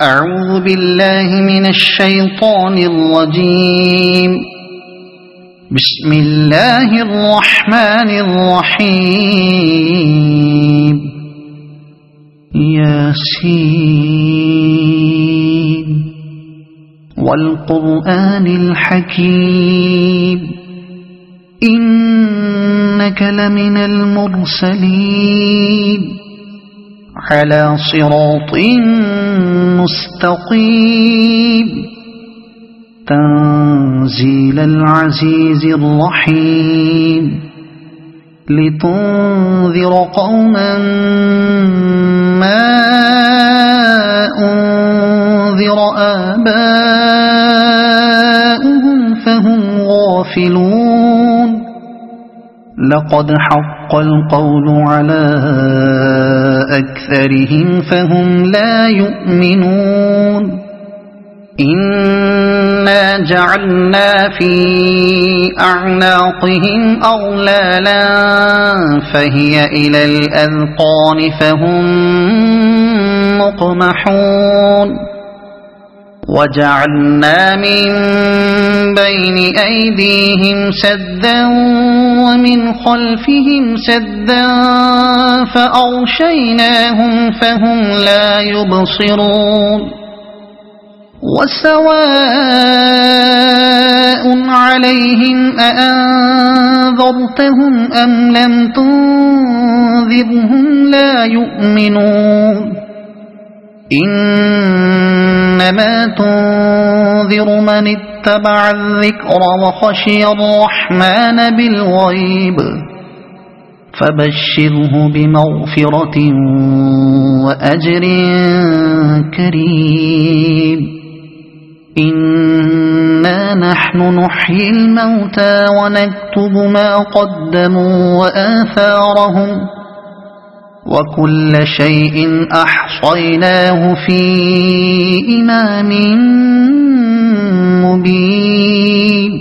أعوذ بالله من الشيطان الرجيم. بسم الله الرحمن الرحيم. ياسين والقرآن الحكيم إنك لمن المرسلين على صراط مستقيم تنزيل العزيز الرحيم لتنذر قوما ما أنذر آباؤهم فهم غافلون. لقد حق القول على أكثرهم فهم لا يؤمنون. إنا جعلنا في أعناقهم أغلالا فهي إلى الأذقان فهم مقمحون. وجعلنا من بين أيديهم سدا ومن خلفهم سدا فأغشيناهم فهم لا يبصرون. وسواء عليهم أأنذرتهم أم لم تنذرهم لا يؤمنون. إنما تنذر من اتبع الذكر وخشي الرحمن بالغيب فبشره بمغفرة وأجر كريم. إنا نحن نحيي الموتى ونكتب ما قدموا وآثارهم وكل شيء أحصيناه في إمام مبين.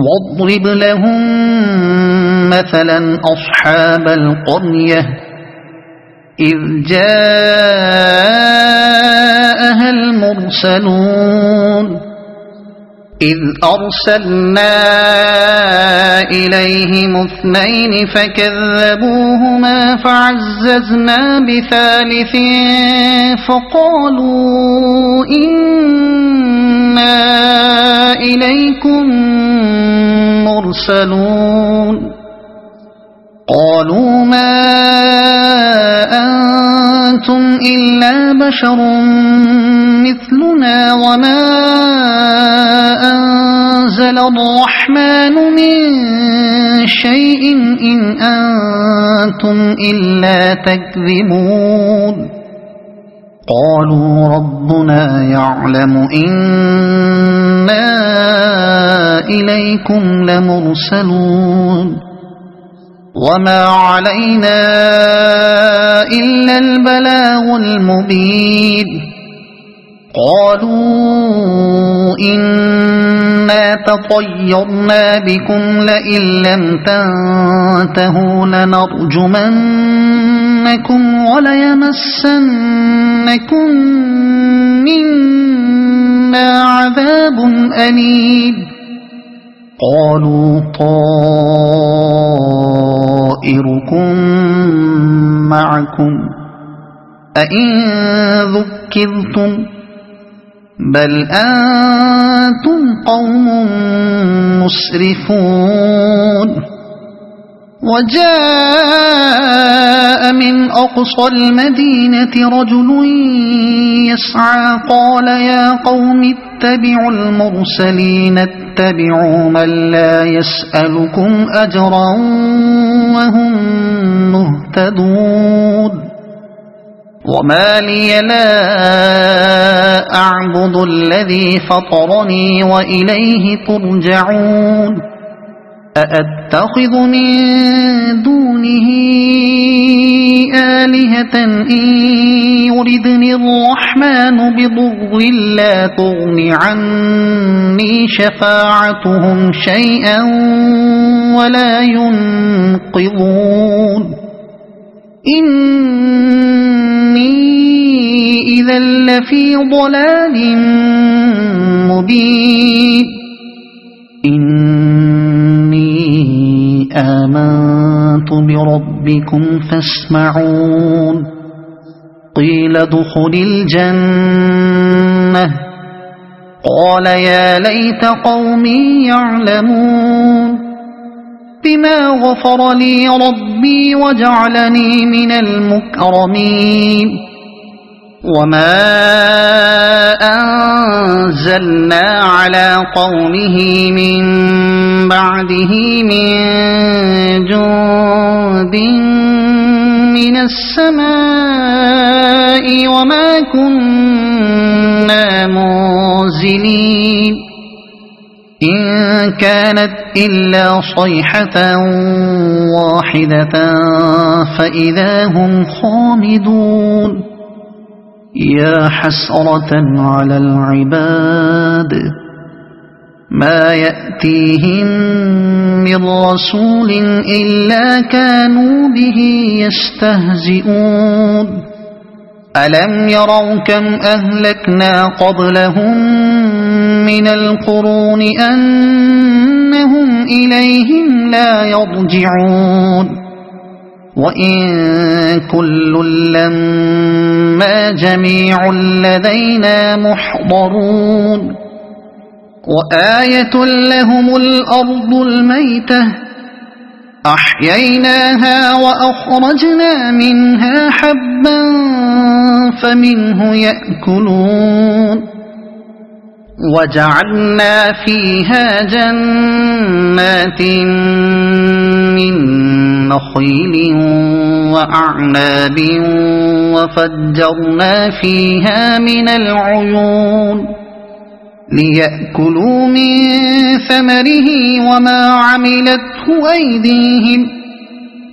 واضرب لهم مثلا أصحاب القرية إذ جاءها المرسلون إذ أرسلنا إليهم اثنين فكذبوهما فعززنا بثالث فقالوا إنا إليكم مرسلون. قالوا ما أنتم إلا بشر مثلنا وما أنزل الرحمن من شيء إن أنتم إلا تكذبون. قالوا ربنا يعلم إنا إليكم لمرسلون وما علينا إلا البلاغ المبين. قالوا إنا تطيرنا بكم لئن لم تنتهوا لنرجمنكم وليمسنكم منا عذاب أليم. قالوا طائركم معكم أئن ذكرتم بل أنتم قوم مسرفون. وجاء من أقصى المدينة رجل يسعى قال يا قوم اتبعوا المرسلين اتبعوا من لا يسألكم أجرا وهم مهتدون. وما لي لا أعبد الذي فطرني وإليه ترجعون. أأتخذ من دونه آلهة إن يردني الرحمن بضر لا تغن عني شفاعتهم شيئا ولا ينقذون. إني إذا لفي ضلال مبين إني آمنت بربكم فاسمعون قيل ادخل الجنة قال يا ليت قومي يعلمون بما غفر لي ربي وجعلني من المكرمين وما أنزلنا على قومه من بعده من جند من السماء وما كنا منزلين إن كانت إلا صيحة واحدة فإذا هم خامدون يا حسرة على العباد ما يأتيهم من رسول إلا كانوا به يستهزئون ألم يروا كم أهلكنا قبلهم من القرون أنهم إليهم لا يرجعون وإن كل لما جميع لدينا محضرون وآية لهم الأرض الميتة أحييناها وأخرجنا منها حبا فمنه يأكلون وجعلنا فيها جنات من نخيل وأعناب وفجرنا فيها من العيون ليأكلوا من ثمره وما عملته أيديهم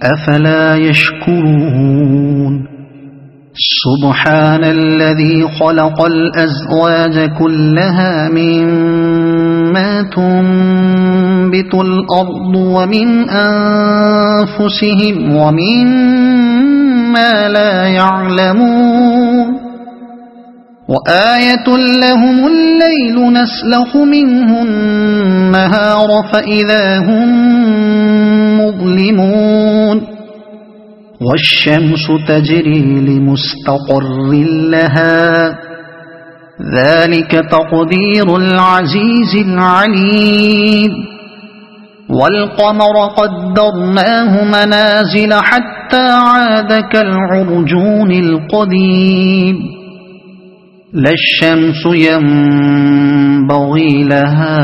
أفلا يشكرون سبحان الذي خلق الأزواج كلها مما تنبت الأرض ومن أنفسهم ومما لا يعلمون وآية لهم الليل نسلخ منه النهار فإذا هم مظلمون والشمس تجري لمستقر لها ذلك تقدير العزيز العليم والقمر قدرناه منازل حتى عاد كالعرجون القديم لا الشمس ينبغي لها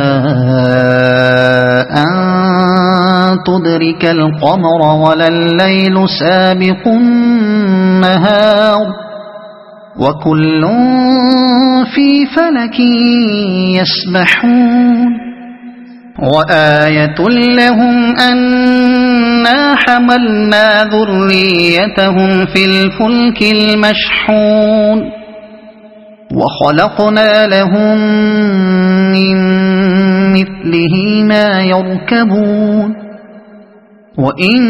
أن تدرك القمر ولا الليل سابق النهار وكل في فلك يسبحون وآية لهم أنا حملنا ذريتهم في الفلك المشحون وخلقنا لهم من مثله ما يركبون وإن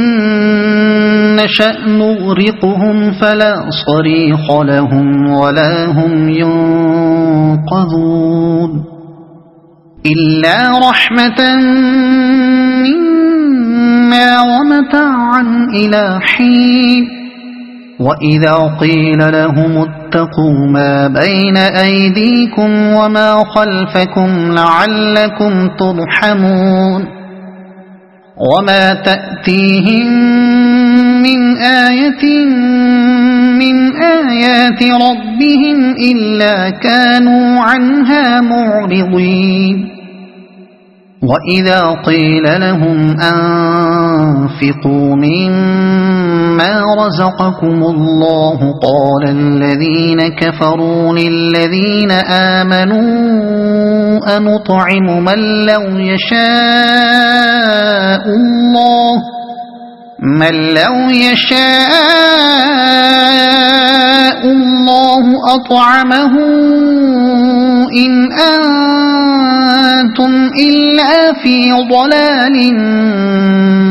نشأ نغرقهم فلا صريخ لهم ولا هم ينقذون إلا رحمة منا ومتاعا إلى حين وإذا قيل لهم اتقوا ما بين أيديكم وما خلفكم لعلكم ترحمون وما تأتيهم من آية من آيات ربهم إلا كانوا عنها معرضين وإذا قيل لهم أنفقوا مما رزقكم الله قال الذين كفروا للذين آمنوا أنطعم من لو يشاء الله أطعمه إن أنتم إلا في ضلال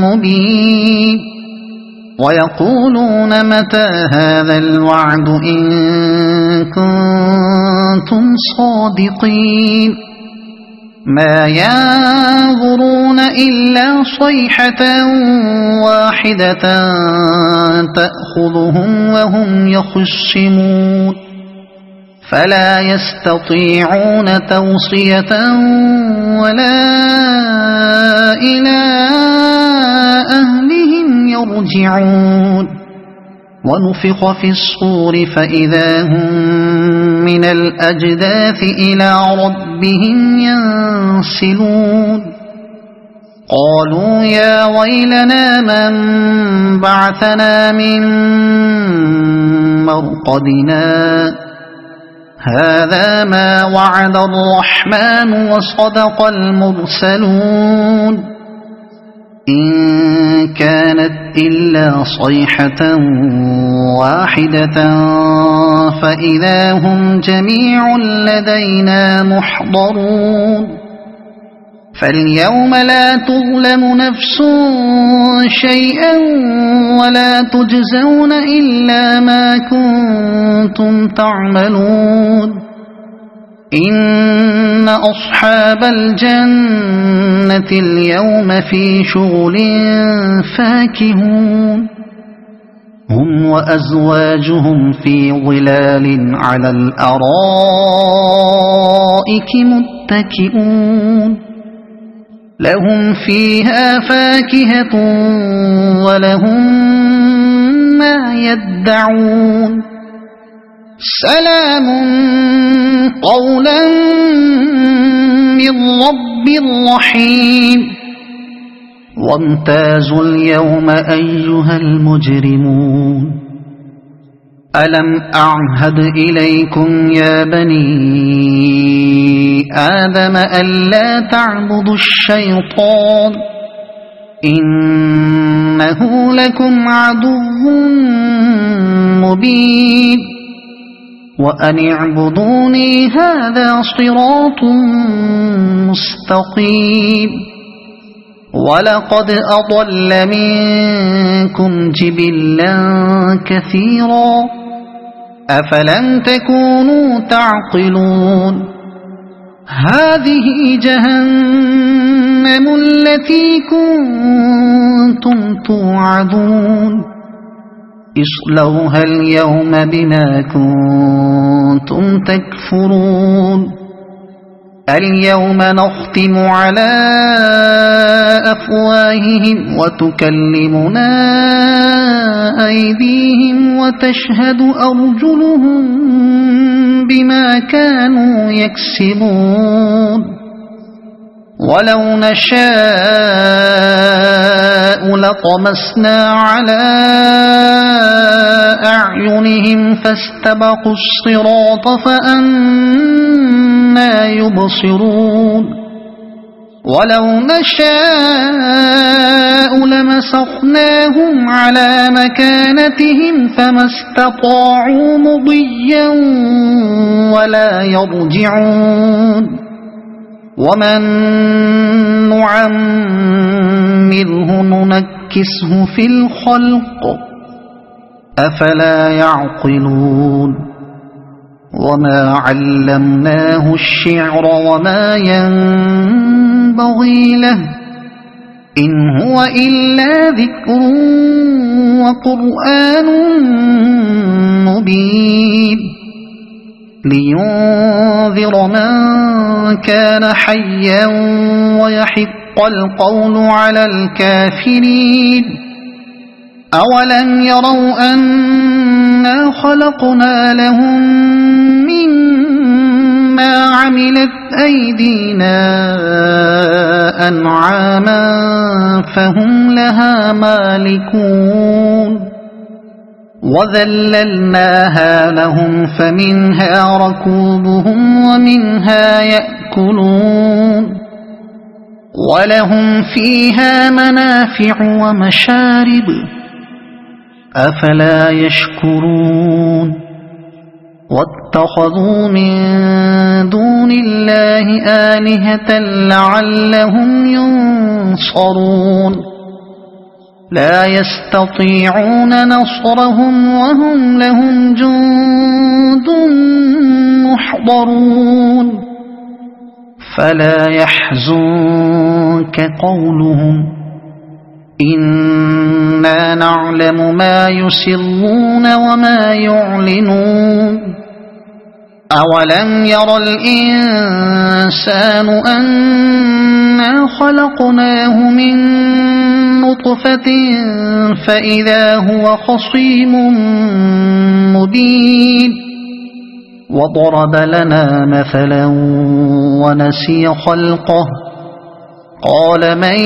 مبين ويقولون متى هذا الوعد إن كنتم صادقين ما ينظرون إلا صيحة واحدة تأخذهم وهم يخصمون فلا يستطيعون توصية ولا إلى أهلهم يرجعون ونفخ في الصور فإذا هم من الأجداث إلى ربهم ينسلون قالوا يا ويلنا من بعثنا من مرقدنا هذا ما وعد الرحمن وصدق المرسلون إن كانت إلا صيحة واحدة فإذا هم جميع لدينا محضرون فاليوم لا تظلم نفس شيئا ولا تجزون إلا ما كنتم تعملون إن أصحاب الجنة اليوم في شغل فاكهون هم وأزواجهم في ظلال على الأرائك متكئون لهم فيها فاكهة ولهم ما يدعون سلام قولا من رب رحيم وامتازوا اليوم أيها المجرمون ألم أعهد إليكم يا بني آدم ألا تعبدوا الشيطان إنه لكم عدو مبين وأن اعبدوني هذا صراط مستقيم ولقد أضل منكم جبلا كثيرا أفلم تكونوا تعقلون هذه جهنم التي كنتم توعدون اصلوها اليوم بما كنتم تكفرون اليوم نختم على أفواههم وتكلمنا أيديهم وتشهد أرجلهم بما كانوا يكسبون ولو نشاء لطمسنا على أعينهم فاستبقوا الصراط فأنى يبصرون ولو نشاء لمسخناهم على مكانتهم فما استطاعوا مضيا ولا يرجعون ومن نعمره ننكسه في الخلق أفلا يعقلون وما علمناه الشعر وما ينبغي له إن هو إلا ذكر وقرآن مبين لينذر من كان حيا ويحق القول على الكافرين أولم يروا أنا خلقنا لهم مما عملت أيدينا أنعاما فهم لها مالكون وذللناها لهم فمنها ركوبهم ومنها يأكلون ولهم فيها منافع ومشارب أفلا يشكرون واتخذوا من دون الله آلهة لعلهم ينصرون لا يستطيعون نصرهم وهم لهم جند محضرون فلا يحزنك قولهم إنا نعلم ما يسرون وما يعلنون أولم ير الإنسان أنا خلقناه من نطفة فإذا هو خصيم مبين وضرب لنا مثلا ونسي خلقه قال من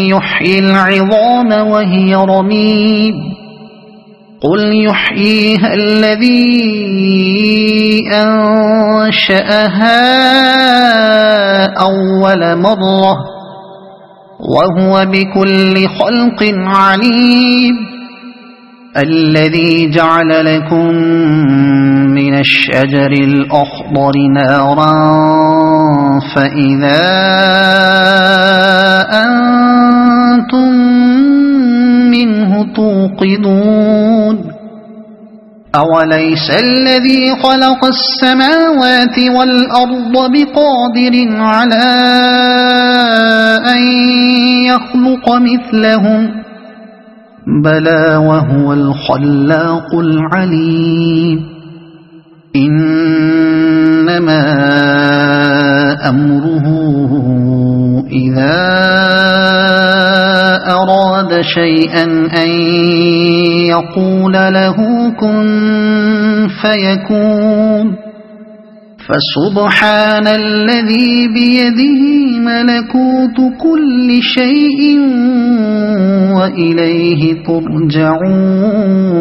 يحيي العظام وهي رميم قل يحييها الذي أنشأها أول مرة وهو بكل خلق عليم الذي جعل لكم من الشجر الأخضر نارا فإذا أنتم منه توقدون أوليس الذي خلق السماوات والأرض بقادر على أن يخلق مثلهم بلى وهو الخلاق العليم إنما أمره إذا أراد شيئا أن يقول له كن فيكون فسبحان الذي بيده ملكوت كل شيء وإليه ترجعون